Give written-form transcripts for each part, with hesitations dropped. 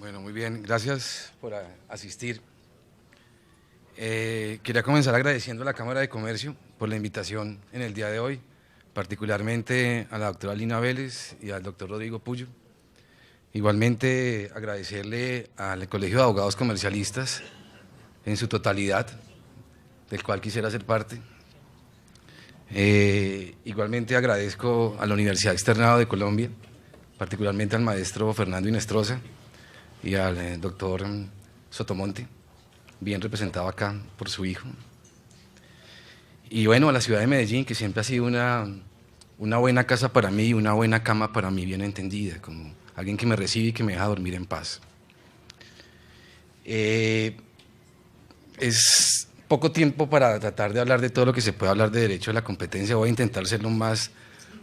Bueno, muy bien, gracias por asistir. Quería comenzar agradeciendo a la Cámara de Comercio por la invitación en el día de hoy, particularmente a la doctora Lina Vélez y al doctor Rodrigo Puyo. Igualmente agradecerle al Colegio de Abogados Comercialistas en su totalidad, del cual quisiera ser parte. Igualmente agradezco a la Universidad Externado de Colombia, particularmente al maestro Fernando Inestrosa y al doctor Sotomonte, bien representado acá por su hijo. Y bueno, a la ciudad de Medellín, que siempre ha sido una buena casa para mí, una buena cama para mí, bien entendida, como alguien que me recibe y que me deja dormir en paz. Es poco tiempo para tratar de hablar de todo lo que se puede hablar de derecho de la competencia. Voy a intentar ser lo más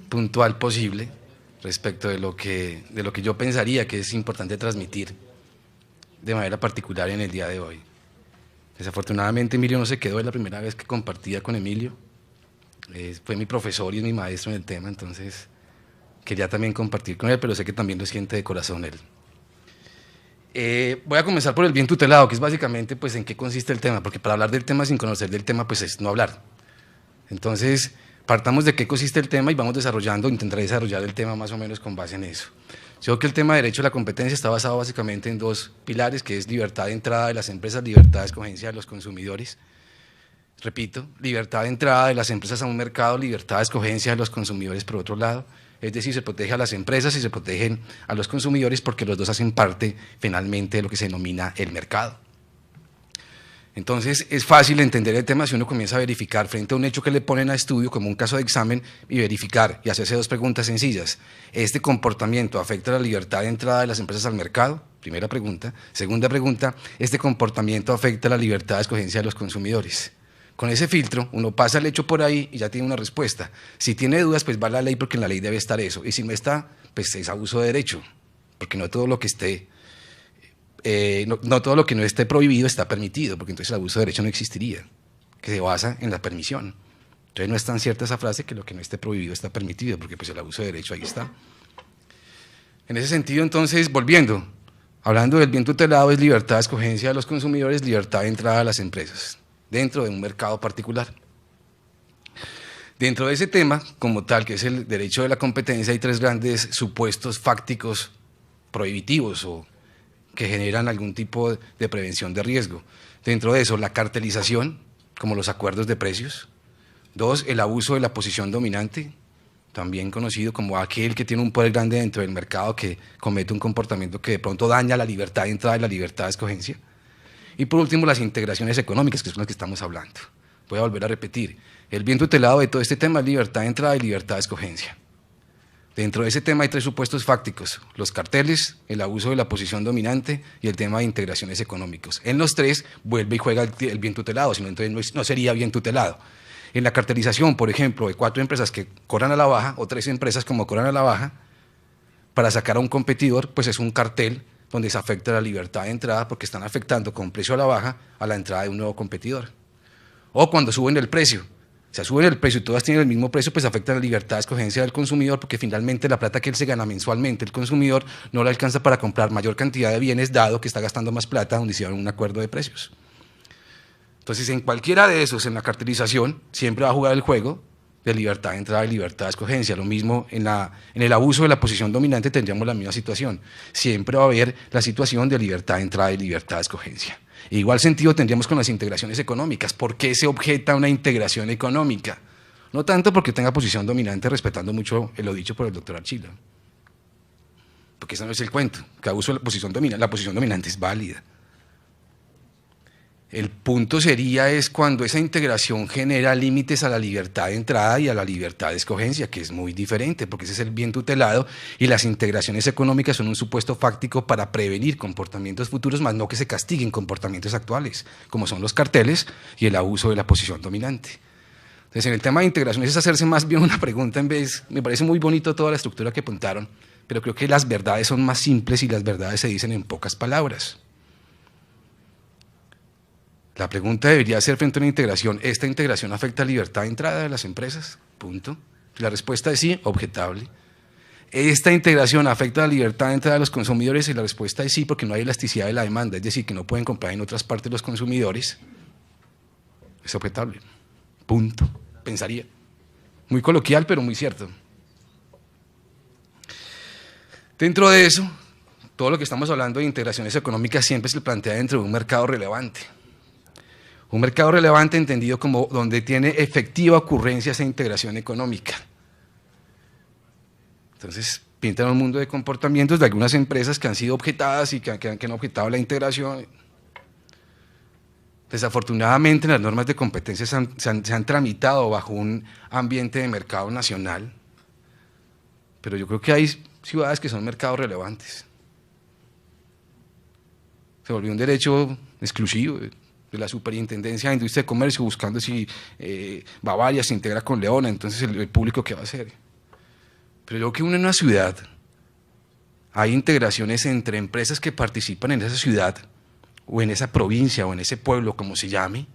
puntual posible respecto de lo que yo pensaría que es importante transmitir de manera particular en el día de hoy. Desafortunadamente Emilio no se quedó, es la primera vez que compartía con Emilio, fue mi profesor y es mi maestro en el tema, entonces quería también compartir con él, pero sé que también lo siente de corazón él. Voy a comenzar por el bien tutelado, que es básicamente pues en qué consiste el tema, porque para hablar del tema sin conocer del tema pues es no hablar. Entonces partamos de qué consiste el tema y vamos desarrollando, intentaré desarrollar el tema más o menos con base en eso. Yo creo que el tema de derecho a la competencia está basado básicamente en dos pilares, que es libertad de entrada de las empresas, libertad de escogencia de los consumidores. Repito, libertad de entrada de las empresas a un mercado, libertad de escogencia de los consumidores por otro lado. Es decir, se protege a las empresas y se protegen a los consumidores porque los dos hacen parte finalmente de lo que se denomina el mercado. Entonces es fácil entender el tema si uno comienza a verificar frente a un hecho que le ponen a estudio como un caso de examen y verificar y hacerse dos preguntas sencillas. ¿Este comportamiento afecta la libertad de entrada de las empresas al mercado? Primera pregunta. Segunda pregunta, ¿este comportamiento afecta la libertad de escogencia de los consumidores? Con ese filtro uno pasa el hecho por ahí y ya tiene una respuesta. Si tiene dudas, pues va a la ley porque en la ley debe estar eso. Y si no está, pues es abuso de derecho, porque no todo lo que esté no todo lo que no esté prohibido está permitido, porque entonces el abuso de derecho no existiría, que se basa en la permisión. Entonces no es tan cierta esa frase que lo que no esté prohibido está permitido, porque pues el abuso de derecho ahí está. En ese sentido, entonces, volviendo, hablando del bien tutelado, es libertad de escogencia de los consumidores, libertad de entrada a las empresas, dentro de un mercado particular. Dentro de ese tema, como tal, que es el derecho de la competencia, hay tres grandes supuestos fácticos prohibitivos o que generan algún tipo de prevención de riesgo. Dentro de eso, la cartelización, como los acuerdos de precios. Dos, el abuso de la posición dominante, también conocido como aquel que tiene un poder grande dentro del mercado que comete un comportamiento que de pronto daña la libertad de entrada y la libertad de escogencia. Y por último, las integraciones económicas, que son las que estamos hablando. Voy a volver a repetir, el bien tutelado de todo este tema es libertad de entrada y libertad de escogencia. Dentro de ese tema hay tres supuestos fácticos, los carteles, el abuso de la posición dominante y el tema de integraciones económicos. En los tres vuelve y juega el bien tutelado, sino entonces no sería bien tutelado. En la cartelización, por ejemplo, de 4 empresas que cobran a la baja o 3 empresas como cobran a la baja, para sacar a un competidor, pues es un cartel donde se afecta la libertad de entrada porque están afectando con precio a la baja a la entrada de un nuevo competidor. O cuando suben el precio. O sea, suben el precio y todas tienen el mismo precio, pues afecta la libertad de escogencia del consumidor porque finalmente la plata que él se gana mensualmente, el consumidor no le alcanza para comprar mayor cantidad de bienes dado que está gastando más plata donde hicieron un acuerdo de precios. Entonces, en cualquiera de esos, en la cartelización, siempre va a jugar el juego de libertad de entrada y libertad de escogencia. Lo mismo en el abuso de la posición dominante tendríamos la misma situación. Siempre va a haber la situación de libertad de entrada y libertad de escogencia. Igual sentido tendríamos con las integraciones económicas. ¿Por qué se objeta una integración económica? No tanto porque tenga posición dominante, respetando mucho lo dicho por el doctor Archila, porque ese no es el cuento, que abuso de la posición dominante es válida. El punto sería es cuando esa integración genera límites a la libertad de entrada y a la libertad de escogencia, que es muy diferente, porque ese es el bien tutelado y las integraciones económicas son un supuesto fáctico para prevenir comportamientos futuros, más no que se castiguen comportamientos actuales, como son los carteles y el abuso de la posición dominante. Entonces, en el tema de integraciones es hacerse más bien una pregunta en vez, me parece muy bonito toda la estructura que apuntaron, pero creo que las verdades son más simples y las verdades se dicen en pocas palabras. La pregunta debería ser frente a una integración, ¿esta integración afecta la libertad de entrada de las empresas? Punto. La respuesta es sí, objetable. ¿Esta integración afecta la libertad de entrada de los consumidores? Y la respuesta es sí, porque no hay elasticidad de la demanda, es decir, que no pueden comprar en otras partes los consumidores. Es objetable. Punto. Pensaría. Muy coloquial, pero muy cierto. Dentro de eso, todo lo que estamos hablando de integraciones económicas siempre se plantea dentro de un mercado relevante. Un mercado relevante entendido como donde tiene efectiva ocurrencia esa integración económica. Entonces, pintan un mundo de comportamientos de algunas empresas que han sido objetadas y que han objetado la integración. Desafortunadamente, las normas de competencia se han tramitado bajo un ambiente de mercado nacional, pero yo creo que hay ciudades que son mercados relevantes. Se volvió un derecho exclusivo de la Superintendencia de Industria y Comercio, buscando si Bavaria se integra con Leona, entonces el público ¿qué va a hacer? Pero yo creo que uno en una ciudad, hay integraciones entre empresas que participan en esa ciudad, o en esa provincia, o en ese pueblo, como se llame,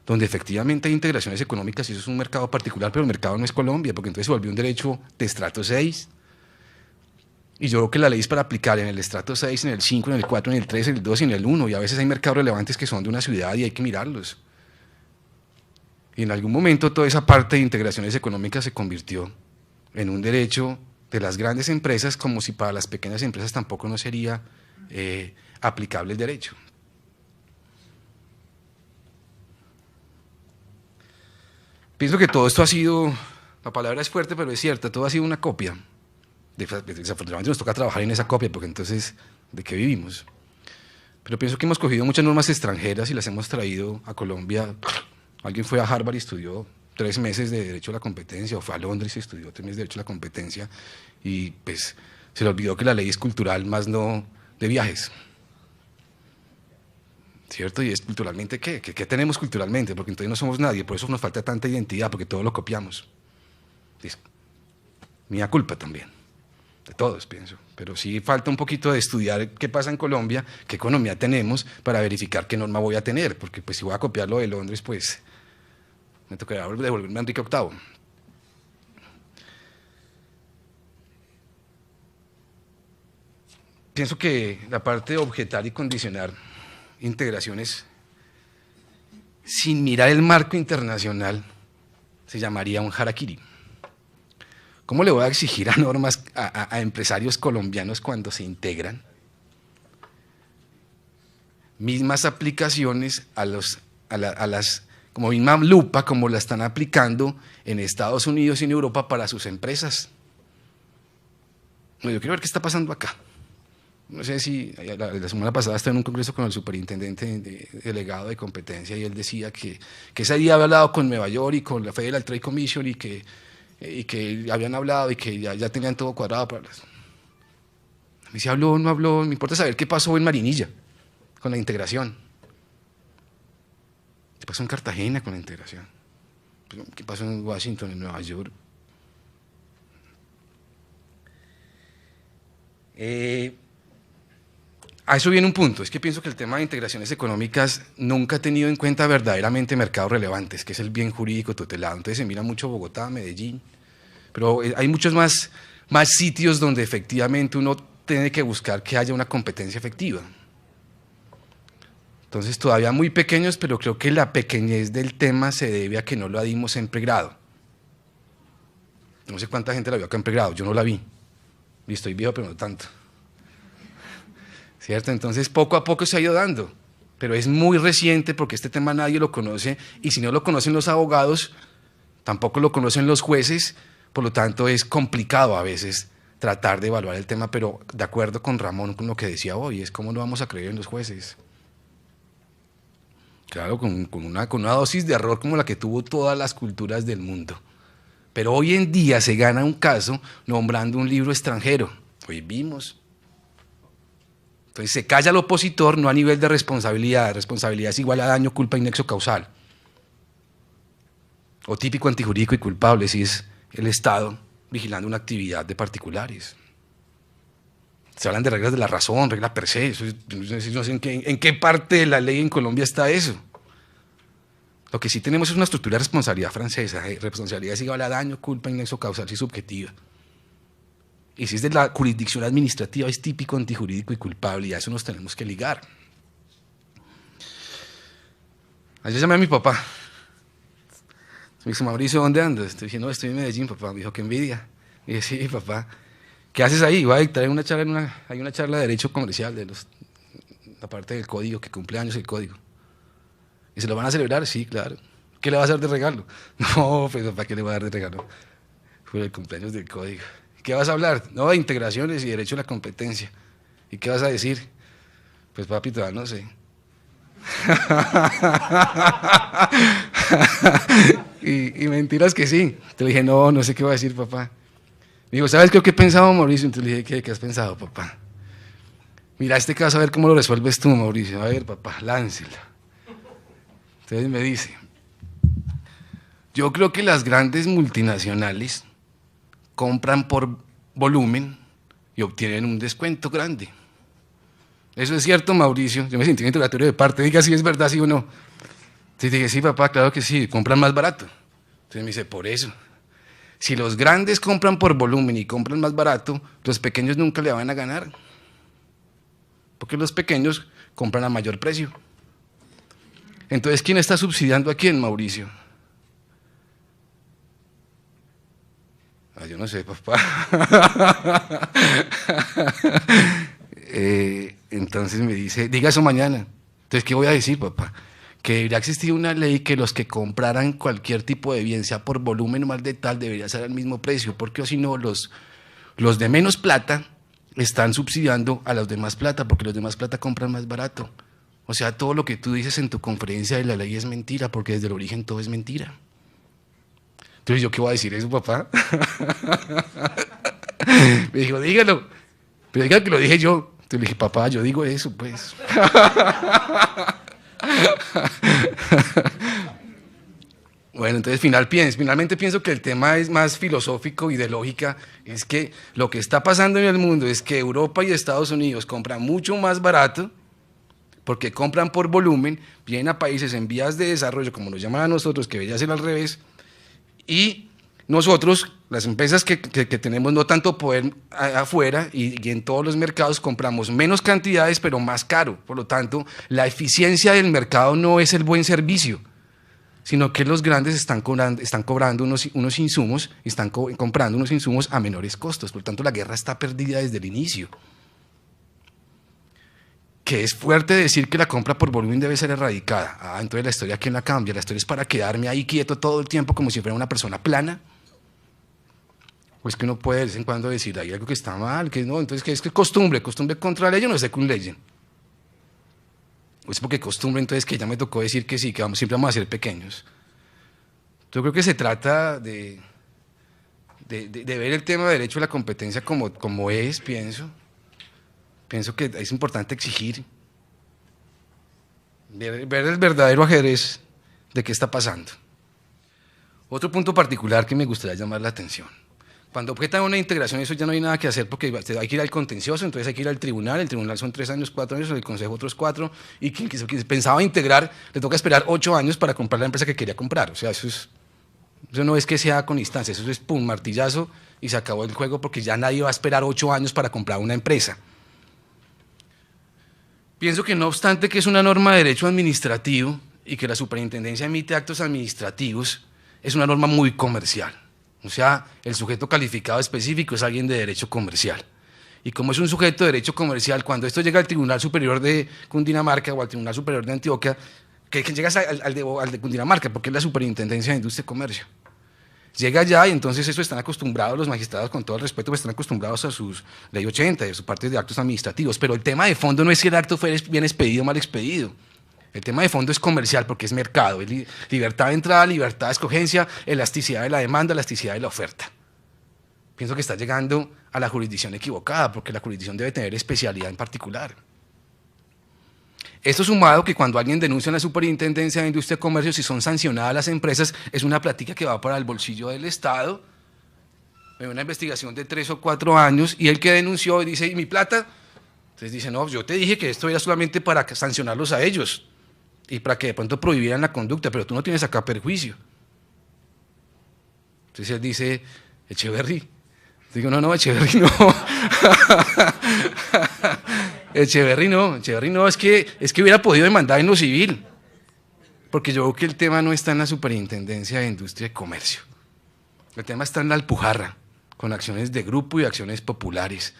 donde efectivamente hay integraciones económicas, y eso es un mercado particular, pero el mercado no es Colombia, porque entonces se volvió un derecho de estrato 6, y yo creo que la ley es para aplicar en el estrato 6, en el 5, en el 4, en el 3, en el 2 y en el 1, y a veces hay mercados relevantes que son de una ciudad y hay que mirarlos. Y en algún momento toda esa parte de integraciones económicas se convirtió en un derecho de las grandes empresas, como si para las pequeñas empresas tampoco no sería aplicable el derecho. Pienso que todo esto ha sido, la palabra es fuerte pero es cierta, todo ha sido una copia. Desafortunadamente nos toca trabajar en esa copia, porque entonces, ¿de qué vivimos? Pero pienso que hemos cogido muchas normas extranjeras y las hemos traído a Colombia. Alguien fue a Harvard y estudió 3 meses de Derecho a la Competencia, o fue a Londres y estudió 3 meses de Derecho a la Competencia, y pues se le olvidó que la ley es cultural, más no de viajes. ¿Cierto? Y es culturalmente, ¿qué? ¿Qué tenemos culturalmente? Porque entonces no somos nadie, por eso nos falta tanta identidad, porque todo lo copiamos. Es mía culpa también, de todos pienso, pero sí falta un poquito de estudiar qué pasa en Colombia, qué economía tenemos, para verificar qué norma voy a tener, porque pues si voy a copiar lo de Londres, pues me tocará devolverme a Enrique VIII. Pienso que la parte de objetar y condicionar integraciones sin mirar el marco internacional se llamaría un harakiri. ¿Cómo le voy a exigir a normas a empresarios colombianos cuando se integran mismas aplicaciones a las como misma lupa como la están aplicando en Estados Unidos y en Europa para sus empresas? Yo quiero ver qué está pasando acá. No sé si la semana pasada estaba en un congreso con el superintendente delegado de competencia y él decía que ese día había hablado con Nueva York y con la Federal Trade Commission y que habían hablado y que ya tenían todo cuadrado para las... Me dice, habló, no habló, me importa saber qué pasó en Marinilla con la integración. ¿Qué pasó en Cartagena con la integración? ¿Qué pasó en Washington, en Nueva York? A eso viene un punto, es que pienso que el tema de integraciones económicas nunca ha tenido en cuenta verdaderamente mercados relevantes, que es el bien jurídico tutelado. Entonces se mira mucho Bogotá, Medellín, pero hay muchos más sitios donde efectivamente uno tiene que buscar que haya una competencia efectiva. Entonces todavía muy pequeños, pero creo que la pequeñez del tema se debe a que no la dimos en pregrado. No sé cuánta gente la vio acá en pregrado, yo no la vi, y estoy viejo pero no tanto. ¿Cierto? Entonces poco a poco se ha ido dando, pero es muy reciente porque este tema nadie lo conoce, y si no lo conocen los abogados, tampoco lo conocen los jueces, por lo tanto es complicado a veces tratar de evaluar el tema, pero de acuerdo con Ramón, con lo que decía hoy, es cómo no vamos a creer en los jueces. Claro, con una dosis de error como la que tuvo todas las culturas del mundo. Pero hoy en día se gana un caso nombrando un libro extranjero. Hoy vimos. Entonces se calla al opositor no a nivel de responsabilidad. Responsabilidad es igual a daño, culpa y nexo causal. O típico, antijurídico y culpable si es el Estado vigilando una actividad de particulares. Se hablan de reglas de la razón, regla per se. No sé en qué parte de la ley en Colombia está eso. Lo que sí tenemos es una estructura de responsabilidad francesa. Responsabilidad es igual a daño, culpa y nexo causal y subjetiva. Y si es de la jurisdicción administrativa, es típico antijurídico y culpable, y a eso nos tenemos que ligar. Ayer llamé a mi papá. Me dijo, Mauricio, ¿dónde andas? Te dije, no, estoy en Medellín, papá. Me dijo, qué envidia. Y dije, sí, papá. ¿Qué haces ahí? Voy a dictar una charla, hay una charla de derecho comercial, la parte del código, que cumple años el código. ¿Y se lo van a celebrar? Sí, claro. ¿Qué le vas a dar de regalo? No, pues, papá, ¿qué le voy a dar de regalo? Fue el cumpleaños del código. ¿Qué vas a hablar? No, de integraciones y derecho a la competencia. ¿Y qué vas a decir? Pues, papi, todavía no sé. y mentiras que sí. Te dije, no, no sé qué va a decir, papá. Me dijo, ¿sabes qué he pensado, Mauricio? Entonces le dije, ¿qué has pensado, papá? Mira, este caso, a ver cómo lo resuelves tú, Mauricio. A ver, papá, láncelo. Entonces me dice, yo creo que las grandes multinacionales compran por volumen y obtienen un descuento grande. ¿Eso es cierto, Mauricio? Yo me sentí en interrogatorio de parte, diga si es verdad, sí o no. Entonces dije, sí, papá, claro que sí, compran más barato. Entonces me dice, por eso. Si los grandes compran por volumen y compran más barato, los pequeños nunca le van a ganar. Porque los pequeños compran a mayor precio. Entonces, ¿quién está subsidiando a quién, Mauricio? Yo no sé, papá. Entonces me dice, diga eso mañana. Entonces, ¿qué voy a decir, papá? Que debería existir una ley que los que compraran cualquier tipo de bien, sea por volumen o más de tal, debería ser al mismo precio, porque si no, los de menos plata están subsidiando a los de más plata, porque los de más plata compran más barato. O sea, todo lo que tú dices en tu conferencia de la ley es mentira, porque desde el origen todo es mentira. Entonces, ¿yo qué voy a decir eso, papá? Me dijo, dígalo, pero diga que lo dije yo. Entonces le dije, papá, yo digo eso, pues. Bueno, entonces finalmente pienso que el tema es más filosófico y de lógica, es que lo que está pasando en el mundo es que Europa y Estados Unidos compran mucho más barato, porque compran por volumen, vienen a países en vías de desarrollo, como nos llaman a nosotros, que debería ser al revés, y nosotros, las empresas que tenemos no tanto poder afuera y en todos los mercados compramos menos cantidades pero más caro. Por lo tanto, la eficiencia del mercado no es el buen servicio, sino que los grandes están cobrando unos insumos, están comprando unos insumos a menores costos. Por lo tanto, la guerra está perdida desde el inicio. Que es fuerte decir que la compra por volumen debe ser erradicada. Entonces la historia, ¿quién la cambia? La historia es para quedarme ahí quieto todo el tiempo como si fuera una persona plana. ¿O es que uno puede de vez en cuando decir, hay algo que está mal, que no? Entonces, ¿qué es que costumbre contra la ley o no es secund ley? ¿O es porque costumbre, entonces, que ya me tocó decir que sí, que siempre vamos a ser pequeños? Yo creo que se trata de ver el tema de derecho a la competencia como es, pienso. Pienso que es importante exigir, ver el verdadero ajedrez de qué está pasando. Otro punto particular que me gustaría llamar la atención. Cuando objetan una integración, eso ya no hay nada que hacer porque hay que ir al contencioso, entonces hay que ir al tribunal, el tribunal son 3 años, 4 años, el consejo otros 4, y quien pensaba integrar, le toca esperar 8 años para comprar la empresa que quería comprar. O sea, eso no es que sea con instancia, eso es pum, martillazo, y se acabó el juego porque ya nadie va a esperar 8 años para comprar una empresa. Pienso que no obstante que es una norma de derecho administrativo y que la superintendencia emite actos administrativos, es una norma muy comercial. O sea, el sujeto calificado específico es alguien de derecho comercial. Y como es un sujeto de derecho comercial, cuando esto llega al Tribunal Superior de Cundinamarca o al Tribunal Superior de Antioquia, que llegas al de Cundinamarca, porque es la Superintendencia de Industria y Comercio. Llega allá y entonces eso están acostumbrados los magistrados, con todo el respeto, pues están acostumbrados a sus ley 80, a su parte de actos administrativos, pero el tema de fondo no es si el acto fue bien expedido o mal expedido. El tema de fondo es comercial porque es mercado, es libertad de entrada, libertad de escogencia, elasticidad de la demanda, elasticidad de la oferta. Pienso que está llegando a la jurisdicción equivocada porque la jurisdicción debe tener especialidad en particular. Esto sumado que cuando alguien denuncia en la Superintendencia de Industria y Comercio, si son sancionadas las empresas, es una plática que va para el bolsillo del Estado, una investigación de 3 o 4 años, y el que denunció dice, ¿y mi plata? Entonces dice, no, yo te dije que esto era solamente para sancionarlos a ellos, y para que de pronto prohibieran la conducta, pero tú no tienes acá perjuicio. Entonces él dice, Echeverry, Digo, no, Echeverry no. Echeverry no, es que hubiera podido demandar en lo civil, porque yo veo que el tema no está en la Superintendencia de Industria y Comercio, el tema está en la Alpujarra, con acciones de grupo y acciones populares,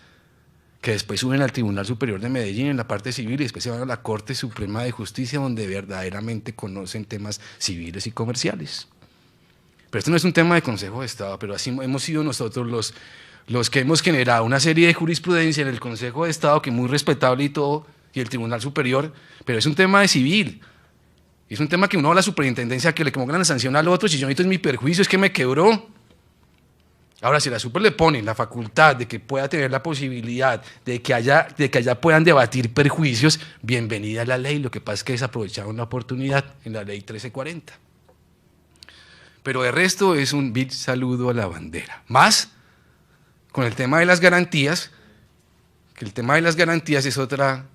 que después suben al Tribunal Superior de Medellín en la parte civil y después se van a la Corte Suprema de Justicia, donde verdaderamente conocen temas civiles y comerciales. Pero esto no es un tema de Consejo de Estado, pero así hemos sido nosotros los que hemos generado una serie de jurisprudencia en el Consejo de Estado, que es muy respetable y todo, y el Tribunal Superior, pero es un tema de civil. Es un tema que uno va a la superintendencia que le pongan la sanción al otro, si yo necesito es mi perjuicio, es que me quebró. Ahora, si la super le ponen la facultad de que pueda tener la posibilidad de que allá puedan debatir perjuicios, bienvenida a la ley, lo que pasa es que desaprovecharon la oportunidad en la ley 1340. Pero de resto es un vil saludo a la bandera. Más con el tema de las garantías, que el tema de las garantías es otra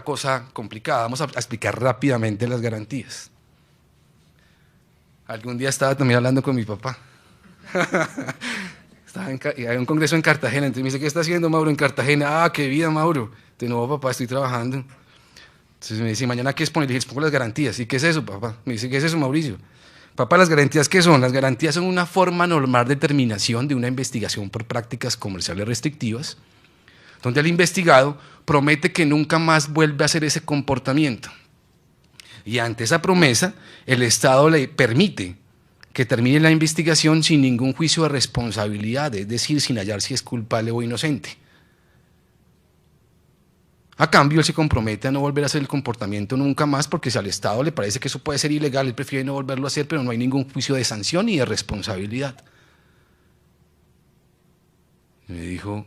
cosa complicada. Vamos a explicar rápidamente las garantías. Algún día estaba también hablando con mi papá. Hay un congreso en Cartagena, entonces me dice, ¿qué está haciendo Mauro en Cartagena? Ah, qué vida, Mauro. De nuevo, papá, estoy trabajando. Entonces me dice, ¿mañana qué exponer? Le dije, expongo las garantías. ¿Y qué es eso, papá? Me dice, ¿qué es eso, Mauricio? Papá, ¿las garantías qué son? Las garantías son una forma normal de terminación de una investigación por prácticas comerciales restrictivas, donde el investigado promete que nunca más vuelve a hacer ese comportamiento. Y ante esa promesa, el Estado le permite que termine la investigación sin ningún juicio de responsabilidad, es decir, sin hallar si es culpable o inocente. A cambio, él se compromete a no volver a hacer el comportamiento nunca más, porque si al Estado le parece que eso puede ser ilegal, él prefiere no volverlo a hacer, pero no hay ningún juicio de sanción ni de responsabilidad. Me dijo,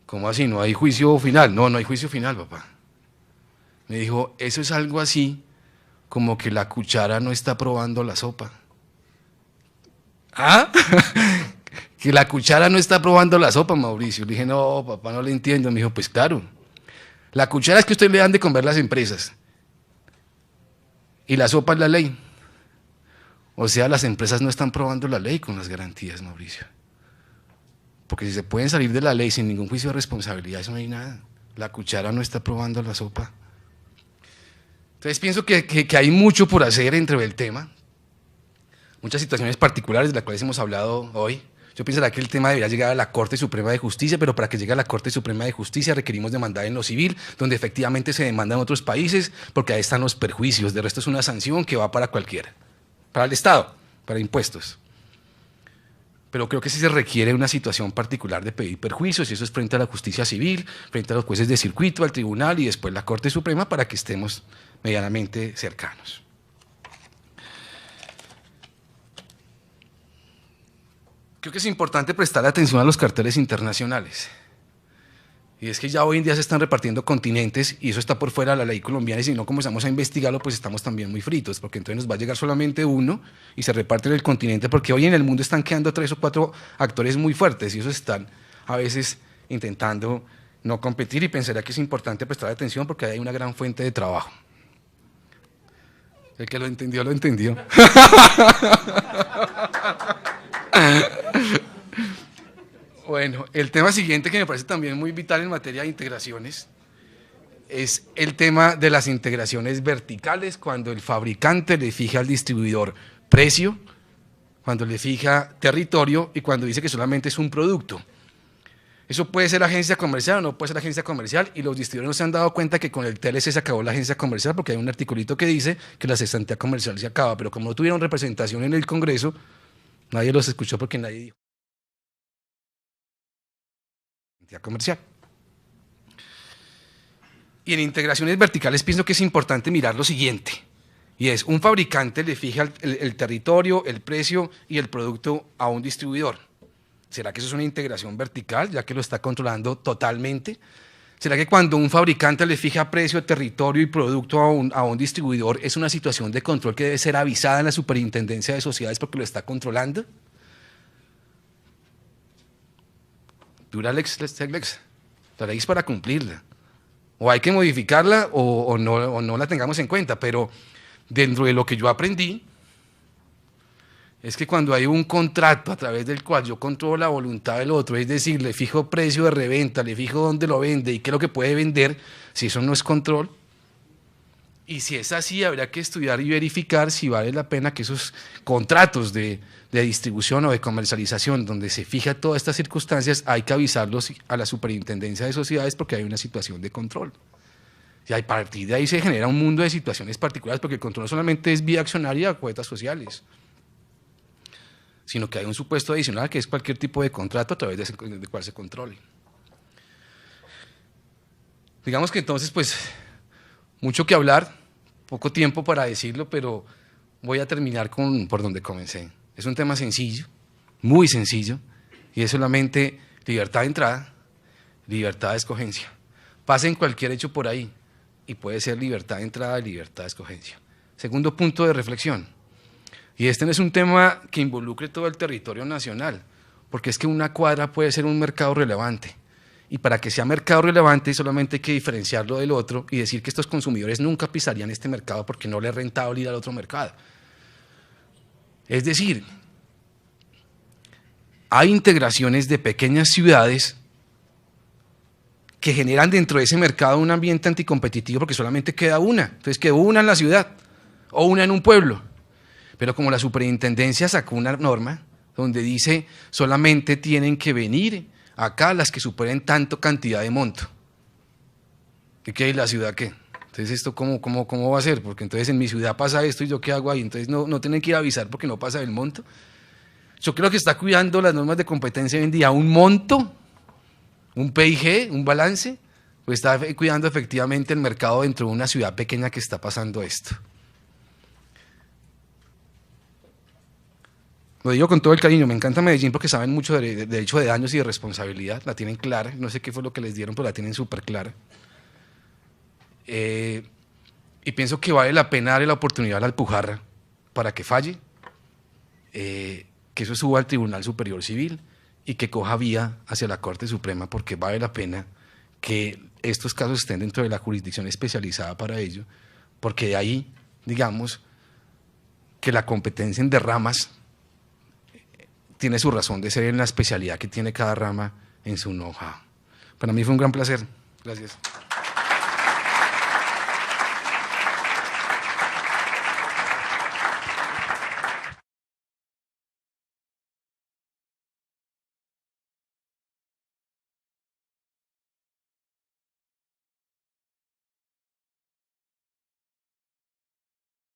¿cómo así? ¿No hay juicio final? No, no hay juicio final, papá. Me dijo, eso es algo así como que la cuchara no está probando la sopa. ¿Ah? Que la cuchara no está probando la sopa, Mauricio. Le dije, no, papá, no le entiendo. Me dijo, pues claro. La cuchara es que usted le dan de comer las empresas y la sopa es la ley. O sea, las empresas no están probando la ley con las garantías, Mauricio. Porque si se pueden salir de la ley sin ningún juicio de responsabilidad, eso no hay nada. La cuchara no está probando la sopa. Entonces pienso que hay mucho por hacer entre el tema, muchas situaciones particulares de las cuales hemos hablado hoy. Yo pensaría que el tema debería llegar a la Corte Suprema de Justicia, pero para que llegue a la Corte Suprema de Justicia requerimos demandar en lo civil, donde efectivamente se demanda en otros países, porque ahí están los perjuicios. De resto es una sanción que va para cualquiera, para el Estado, para impuestos. Pero creo que sí se requiere una situación particular de pedir perjuicios, y eso es frente a la justicia civil, frente a los jueces de circuito, al tribunal y después la Corte Suprema, para que estemos medianamente cercanos. Creo que es importante prestar atención a los carteles internacionales. Y es que ya hoy en día se están repartiendo continentes y eso está por fuera de la ley colombiana, y si no comenzamos a investigarlo, pues estamos también muy fritos, porque entonces nos va a llegar solamente uno y se reparte en el continente, porque hoy en el mundo están quedando 3 o 4 actores muy fuertes y esos están a veces intentando no competir, y pensaría que es importante prestar atención porque hay una gran fuente de trabajo. El que lo entendió, lo entendió. Bueno, el tema siguiente que me parece también muy vital en materia de integraciones es el tema de las integraciones verticales, cuando el fabricante le fija al distribuidor precio, cuando le fija territorio y cuando dice que solamente es un producto. Eso puede ser agencia comercial o no puede ser agencia comercial, y los distribuidores no se han dado cuenta que con el TLC se acabó la agencia comercial, porque hay un articulito que dice que la cesantía comercial se acaba, pero como no tuvieron representación en el Congreso, nadie los escuchó porque nadie dijo comercial. Y en integraciones verticales pienso que es importante mirar lo siguiente, y es: un fabricante le fija el territorio, el precio y el producto a un distribuidor. ¿Será que eso es una integración vertical, ya que lo está controlando totalmente? ¿Será que cuando un fabricante le fija precio, territorio y producto a un distribuidor es una situación de control que debe ser avisada en la Superintendencia de Sociedades porque lo está controlando? Dura lex, la ley es para cumplirla. O hay que modificarla o no la tengamos en cuenta, pero dentro de lo que yo aprendí Es que cuando hay un contrato a través del cual yo controlo la voluntad del otro, es decir, le fijo precio de reventa, le fijo dónde lo vende y qué es lo que puede vender, si eso no es control, y si es así, habrá que estudiar y verificar si vale la pena que esos contratos de distribución o de comercialización, donde se fija todas estas circunstancias, hay que avisarlos a la Superintendencia de Sociedades porque hay una situación de control. Y a partir de ahí se genera un mundo de situaciones particulares, porque el control no solamente es vía accionaria o cuotas sociales, sino que hay un supuesto adicional que es cualquier tipo de contrato a través del cual se controle. Digamos que entonces, pues, mucho que hablar, poco tiempo para decirlo, pero voy a terminar por donde comencé. Es un tema sencillo, muy sencillo, y es solamente libertad de entrada, libertad de escogencia. Pasen cualquier hecho por ahí, y puede ser libertad de entrada y libertad de escogencia. Segundo punto de reflexión, y este no es un tema que involucre todo el territorio nacional, porque es que una cuadra puede ser un mercado relevante, y para que sea mercado relevante solamente hay que diferenciarlo del otro y decir que estos consumidores nunca pisarían este mercado porque no les es rentable ir al otro mercado. Es decir, hay integraciones de pequeñas ciudades que generan dentro de ese mercado un ambiente anticompetitivo porque solamente queda una. Entonces quedó una en la ciudad o una en un pueblo. Pero como la superintendencia sacó una norma donde dice solamente tienen que venir acá las que superen tanto cantidad de monto. ¿Y qué hay la ciudad qué? Entonces esto ¿cómo va a ser? Porque entonces en mi ciudad pasa esto y yo qué hago ahí. Entonces no tienen que ir a avisar porque no pasa el monto. Yo creo que está cuidando las normas de competencia hoy en día un monto, un PIG, un balance, pues está cuidando efectivamente el mercado dentro de una ciudad pequeña que está pasando esto. Lo digo con todo el cariño, me encanta Medellín porque saben mucho de derecho de daños y de responsabilidad, la tienen clara, no sé qué fue lo que les dieron, pero la tienen súper clara. Y pienso que vale la pena darle la oportunidad a la Alpujarra para que falle, que eso suba al Tribunal Superior Civil y que coja vía hacia la Corte Suprema, porque vale la pena que estos casos estén dentro de la jurisdicción especializada para ello, porque de ahí, digamos, que la competencia en derramas tiene su razón de ser en la especialidad que tiene cada rama en su know-how. Para mí fue un gran placer. Gracias.